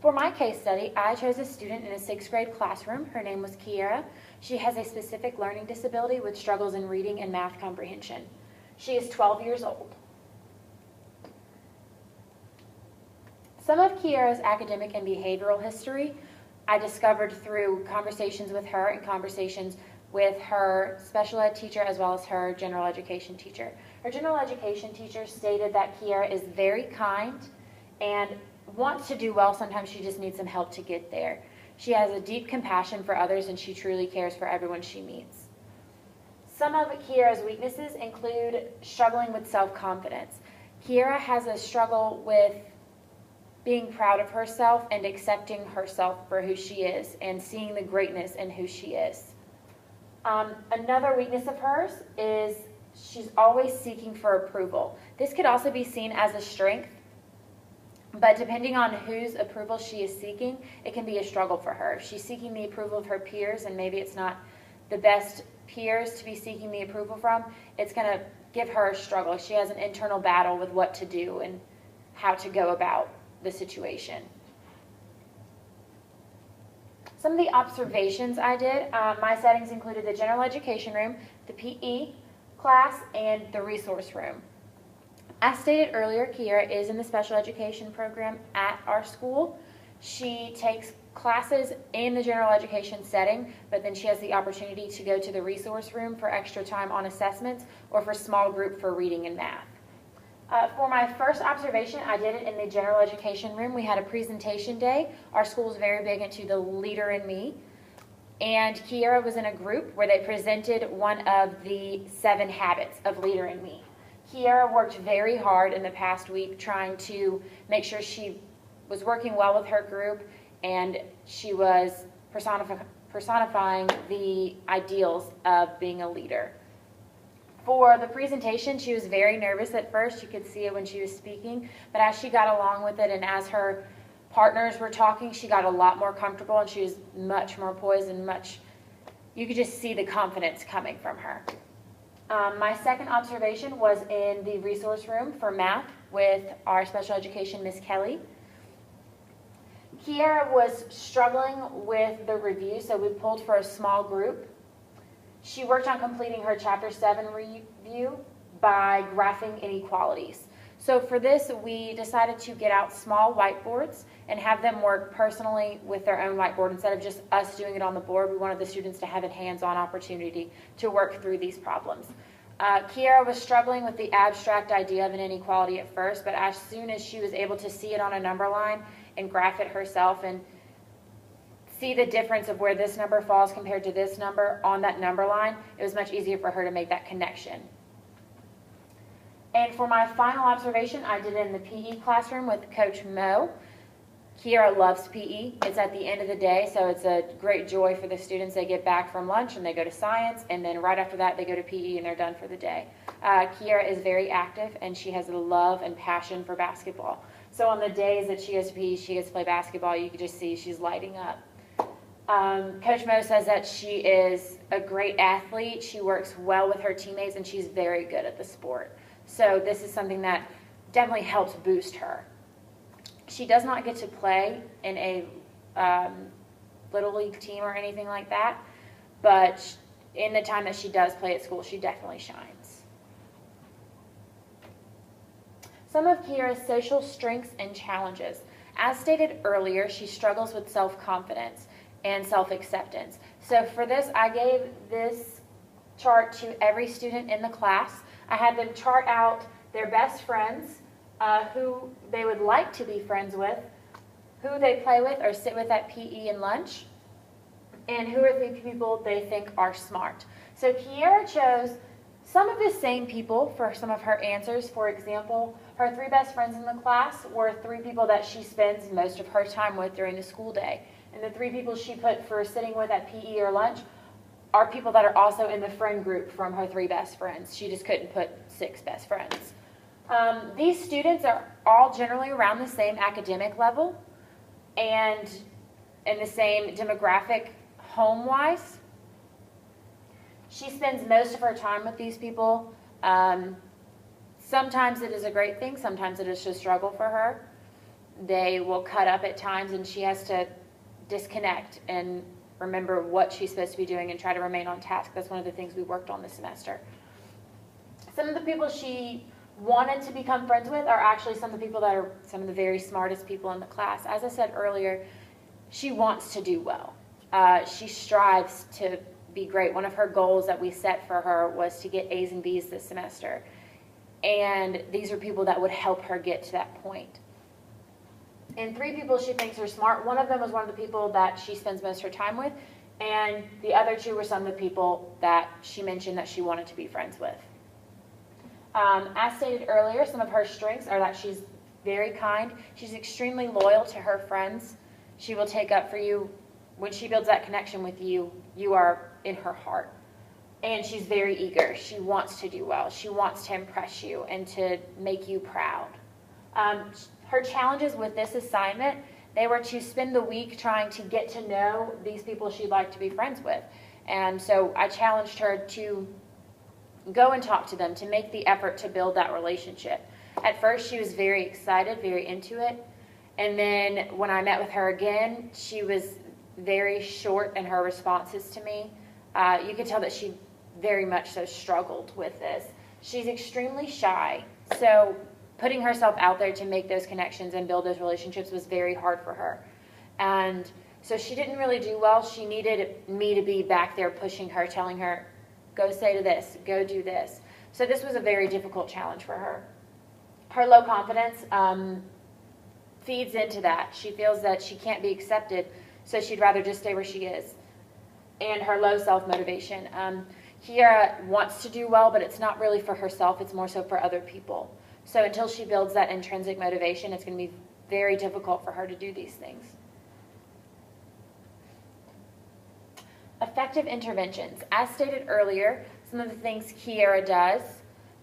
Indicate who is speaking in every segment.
Speaker 1: For my case study, I chose a student in a 6th grade classroom. Her name was Kiera. She has a specific learning disability with struggles in reading and math comprehension. She is 12 years old. Some of Kiera's academic and behavioral history I discovered through conversations with her and conversations with her special ed teacher as well as her general education teacher. Her general education teacher stated that Kiera is very kind and wants to do well. Sometimes she just needs some help to get there. She has a deep compassion for others and she truly cares for everyone she meets. Some of Kiera's weaknesses include struggling with self-confidence. Kiera has a struggle with being proud of herself and accepting herself for who she is and seeing the greatness in who she is. Another weakness of hers is she's always seeking for approval. This could also be seen as a strength, but depending on whose approval she is seeking, it can be a struggle for her. If she's seeking the approval of her peers and maybe it's not the best peers to be seeking the approval from, it's going to give her a struggle. She has an internal battle with what to do and how to go about the situation. Some of the observations I did, my settings included the general education room, the PE class, and the resource room. As stated earlier, Kiera is in the special education program at our school. She takes classes in the general education setting, but then she has the opportunity to go to the resource room for extra time on assessments or for small group for reading and math. For my first observation, I did it in the general education room. We had a presentation day. Our school is very big into the leader in me. And Kiera was in a group where they presented one of the 7 habits of leader in me. Kiera worked very hard in the past week trying to make sure she was working well with her group and she was personifying the ideals of being a leader. For the presentation, she was very nervous at first. You could see it when she was speaking, but as she got along with it and as her partners were talking, she got a lot more comfortable and she was much more poised and you could just see the confidence coming from her. My second observation was in the resource room for math with our special education Miss Kelly. Kiera was struggling with the review, so we pulled for a small group. She worked on completing her Chapter 7 review by graphing inequalities. So for this, we decided to get out small whiteboards and have them work personally with their own whiteboard instead of just us doing it on the board. We wanted the students to have a hands-on opportunity to work through these problems. Kiera was struggling with the abstract idea of an inequality at first, but as soon as she was able to see it on a number line and graph it herself and see the difference of where this number falls compared to this number on that number line, it was much easier for her to make that connection. And for my final observation, I did it in the PE classroom with Coach Mo. Kiera loves PE. It's at the end of the day, so it's a great joy for the students. They get back from lunch and they go to science, and then right after that they go to PE and they're done for the day. Kiera is very active and she has a love and passion for basketball. So on the days that she goes to PE, she gets to play basketball, you can just see she's lighting up. Coach Mo says that she is a great athlete. She works well with her teammates and she's very good at the sport. So this is something that definitely helps boost her. She does not get to play in a Little League team or anything like that, but in the time that she does play at school, she definitely shines. Some of Kiera's social strengths and challenges. As stated earlier, she struggles with self-confidence and self-acceptance. So for this, I gave this chart to every student in the class. I had them chart out their best friends, who they would like to be friends with, who they play with or sit with at PE and lunch, and who are the people they think are smart. So Kiera chose some of the same people for some of her answers. For example, her 3 best friends in the class were 3 people that she spends most of her time with during the school day. And the 3 people she put for sitting with at PE or lunch are people that are also in the friend group from her 3 best friends. She just couldn't put 6 best friends. These students are all generally around the same academic level and in the same demographic home-wise. She spends most of her time with these people. Sometimes it is a great thing, sometimes it is a struggle for her. they will cut up at times, and she has to disconnect and remember what she's supposed to be doing and try to remain on task. That's one of the things we worked on this semester. Some of the people she wanted to become friends with are actually some of the people that are some of the very smartest people in the class. As I said earlier, she wants to do well. She strives to be great. One of her goals that we set for her was to get A's and B's this semester. And these are people that would help her get to that point. And 3 people she thinks are smart. One of them was one of the people that she spends most of her time with. And the other 2 were some of the people that she mentioned that she wanted to be friends with. As stated earlier, some of her strengths are that she's very kind. She's extremely loyal to her friends. She will take up for you. When she builds that connection with you, you are in her heart. And she's very eager. She wants to do well. She wants to impress you and to make you proud. Her challenges with this assignment, they were to spend the week trying to get to know these people she'd like to be friends with. And so I challenged her to go and talk to them, to make the effort to build that relationship. At first, she was very excited, very into it. And then when I met with her again, she was very short in her responses to me. You could tell that she very much so struggled with this. She's extremely shy, so putting herself out there to make those connections and build those relationships was very hard for her. And so she didn't really do well. She needed me to be back there pushing her, telling her, go say to this, go do this. So this was a very difficult challenge for her. Her low confidence feeds into that. She feels that she can't be accepted, so she'd rather just stay where she is. And her low self-motivation. Kiara wants to do well, but it's not really for herself. It's more so for other people. So until she builds that intrinsic motivation, it's going to be very difficult for her to do these things. Effective interventions. As stated earlier, some of the things Kiara does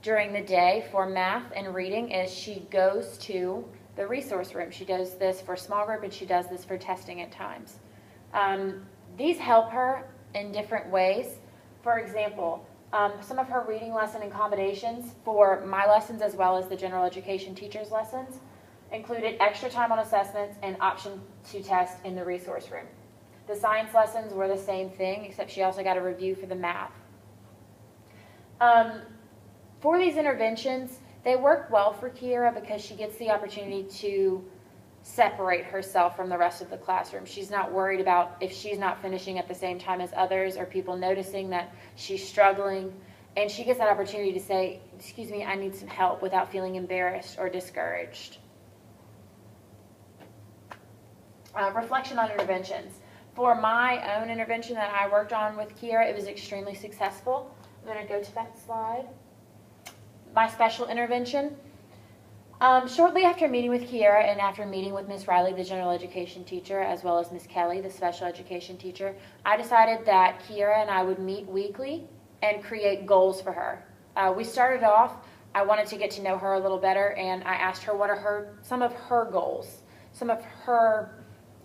Speaker 1: during the day for math and reading is she goes to the resource room. She does this for small group and she does this for testing at times. These help her in different ways. For example, some of her reading lesson accommodations for my lessons as well as the general education teachers' lessons included extra time on assessments and option to test in the resource room. The science lessons were the same thing, except she also got a review for the math. For these interventions, they work well for Kiara because she gets the opportunity to separate herself from the rest of the classroom. She's not worried about if she's not finishing at the same time as others or people noticing that she's struggling. And she gets that opportunity to say, excuse me, I need some help without feeling embarrassed or discouraged. Reflection on interventions. For my own intervention that I worked on with Kiara, it was extremely successful. I'm going to go to that slide. My special intervention. Shortly after meeting with Kiara and after meeting with Ms. Riley, the general education teacher, as well as Ms. Kelly, the special education teacher, I decided that Kiara and I would meet weekly and create goals for her. We started off, I wanted to get to know her a little better, and I asked her what are some of her goals, some of her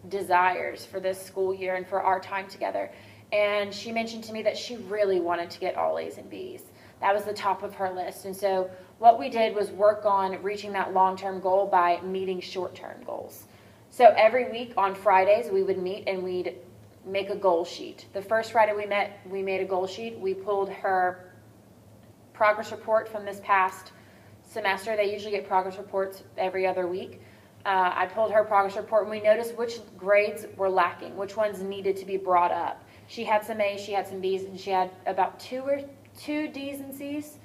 Speaker 1: desires for this school year and for our time together. And she mentioned to me that she really wanted to get all A's and B's. That was the top of her list. And so what we did was work on reaching that long-term goal by meeting short-term goals. So every week on Fridays, we would meet and we'd make a goal sheet. The first Friday we met, we made a goal sheet. We pulled her progress report from this past semester. They usually get progress reports every other week. I pulled her progress report and we noticed which grades were lacking, which ones needed to be brought up. She had some A's, she had some B's, and she had about two D's and C's.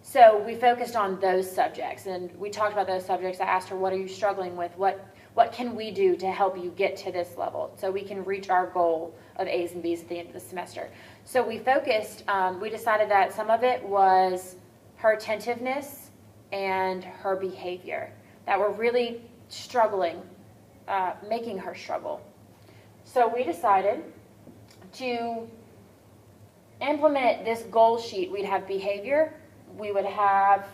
Speaker 1: So we focused on those subjects and we talked about those subjects. I asked her, what are you struggling with? What can we do to help you get to this level so we can reach our goal of A's and B's at the end of the semester? So we focused, we decided that some of it was her attentiveness and her behavior that were really struggling, making her struggle. So we decided to implement this goal sheet. We'd have behavior, we would have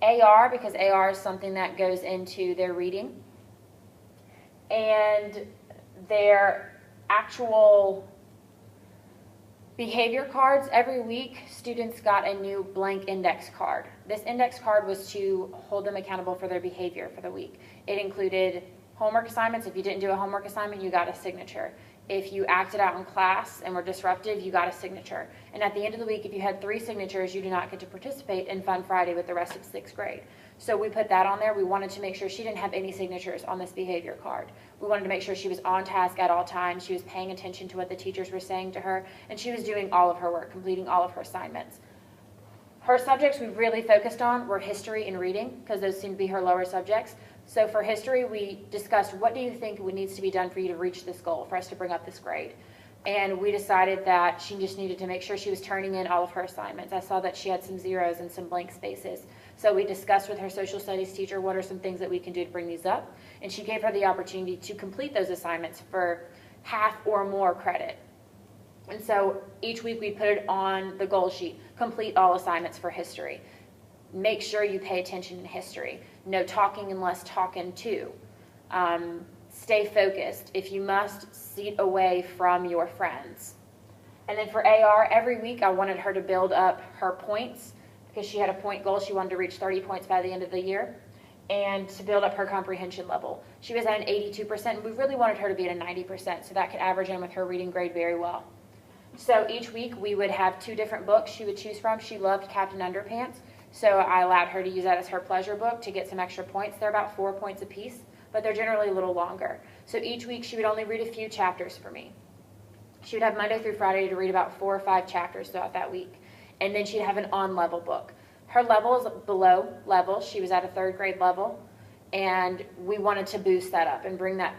Speaker 1: AR, because AR is something that goes into their reading, and their actual Behavior cards. Every week, students got a new blank index card. This index card was to hold them accountable for their behavior for the week. It included homework assignments. If you didn't do a homework assignment, you got a signature. If you acted out in class and were disruptive, you got a signature. And at the end of the week, if you had 3 signatures, you do not get to participate in Fun Friday with the rest of 6th grade. So we put that on there. We wanted to make sure she didn't have any signatures on this behavior card. We wanted to make sure she was on task at all times, she was paying attention to what the teachers were saying to her, and she was doing all of her work, completing all of her assignments. Her subjects we really focused on were history and reading, because those seem to be her lower subjects. So for history, we discussed, what do you think needs to be done for you to reach this goal, for us to bring up this grade? And we decided that she just needed to make sure she was turning in all of her assignments. I saw that she had some zeros and some blank spaces. So we discussed with her social studies teacher, what are some things that we can do to bring these up? And she gave her the opportunity to complete those assignments for half or more credit. And so each week we put it on the goal sheet, complete all assignments for history. Make sure you pay attention in history. No talking unless talking to. Stay focused. If you must, seat away from your friends. And then for AR, every week I wanted her to build up her points, because she had a point goal. She wanted to reach 30 points by the end of the year, and to build up her comprehension level. She was at an 82%, and we really wanted her to be at a 90%, so that could average in with her reading grade very well. So each week we would have 2 different books she would choose from. She loved Captain Underpants, so I allowed her to use that as her pleasure book to get some extra points. They're about 4 points apiece, but they're generally a little longer. So each week she would only read a few chapters for me. She would have Monday through Friday to read about 4 or 5 chapters throughout that week. And then she'd have an on-level book. Her level is below level. She was at a 3rd grade level, and we wanted to boost that up and bring that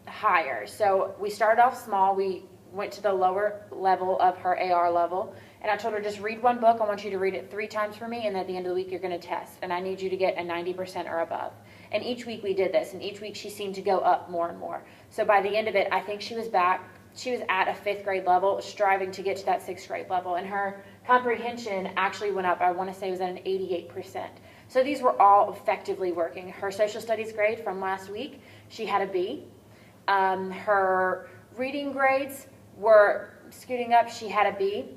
Speaker 1: higher. So we started off small. We went to the lower level of her AR level, and I told her, just read 1 book. I want you to read it 3 times for me, and at the end of the week you're going to test, and I need you to get a 90% or above. And each week we did this, and each week she seemed to go up more and more. So by the end of it, I think she was at a 5th grade level, striving to get to that 6th grade level, and her comprehension actually went up. I want to say it was at an 88%. So these were all effectively working. Her social studies grade from last week, she had a B. Her reading grades were scooting up. She had a B.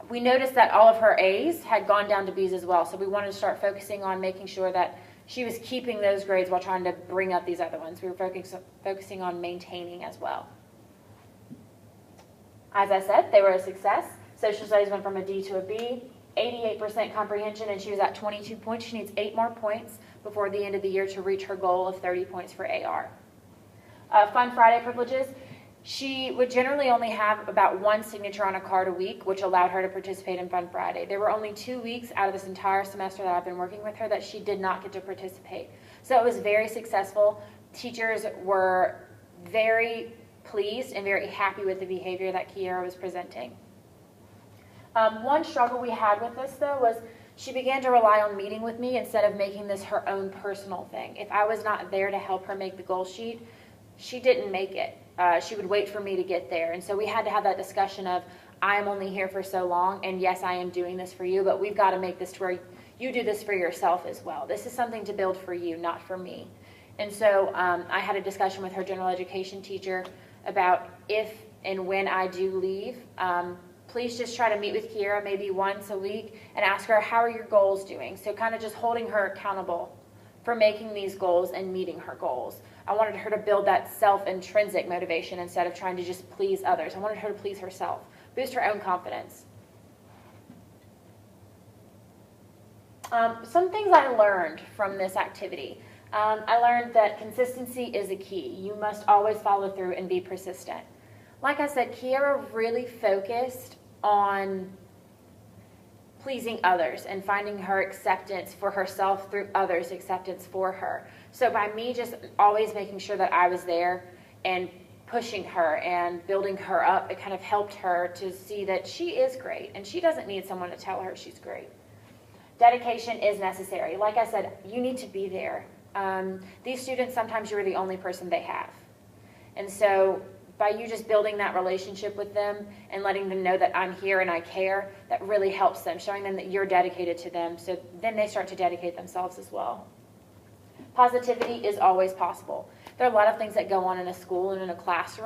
Speaker 1: We noticed that all of her A's had gone down to B's as well, so we wanted to start focusing on making sure that she was keeping those grades while trying to bring up these other ones. We were focusing on maintaining as well. As I said, they were a success. Social studies went from a D to a B, 88% comprehension, and she was at 22 points. She needs 8 more points before the end of the year to reach her goal of 30 points for AR. Fun Friday privileges. She would generally only have about 1 signature on a card a week, which allowed her to participate in Fun Friday. There were only 2 weeks out of this entire semester that I've been working with her that she did not get to participate. So it was very successful. Teachers were very pleased and very happy with the behavior that Kiera was presenting. One struggle we had with this, though, was she began to rely on meeting with me instead of making this her own personal thing. If I was not there to help her make the goal sheet, she didn't make it. She would wait for me to get there. And so we had to have that discussion of, I am only here for so long, and yes, I am doing this for you, but we've got to make this to where you do this for yourself as well. This is something to build for you, not for me. And so I had a discussion with her general education teacher about if and when I do leave, please just try to meet with Kiera maybe once a week and ask her, how are your goals doing? So kind of just holding her accountable for making these goals and meeting her goals. I wanted her to build that self-intrinsic motivation instead of trying to just please others. I wanted her to please herself, boost her own confidence. Some things I learned from this activity. I learned that consistency is a key. You must always follow through and be persistent. Like I said, Kiera really focused on pleasing others and finding her acceptance for herself through others' acceptance for her. So by me just always making sure that I was there and pushing her and building her up, it kind of helped her to see that she is great and she doesn't need someone to tell her she's great. Dedication is necessary. Like I said, you need to be there. These students, sometimes you're the only person they have. And so by you just building that relationship with them and letting them know that I'm here and I care, that really helps them, showing them that you're dedicated to them, so then they start to dedicate themselves as well. Positivity is always possible. There are a lot of things that go on in a school and in a classroom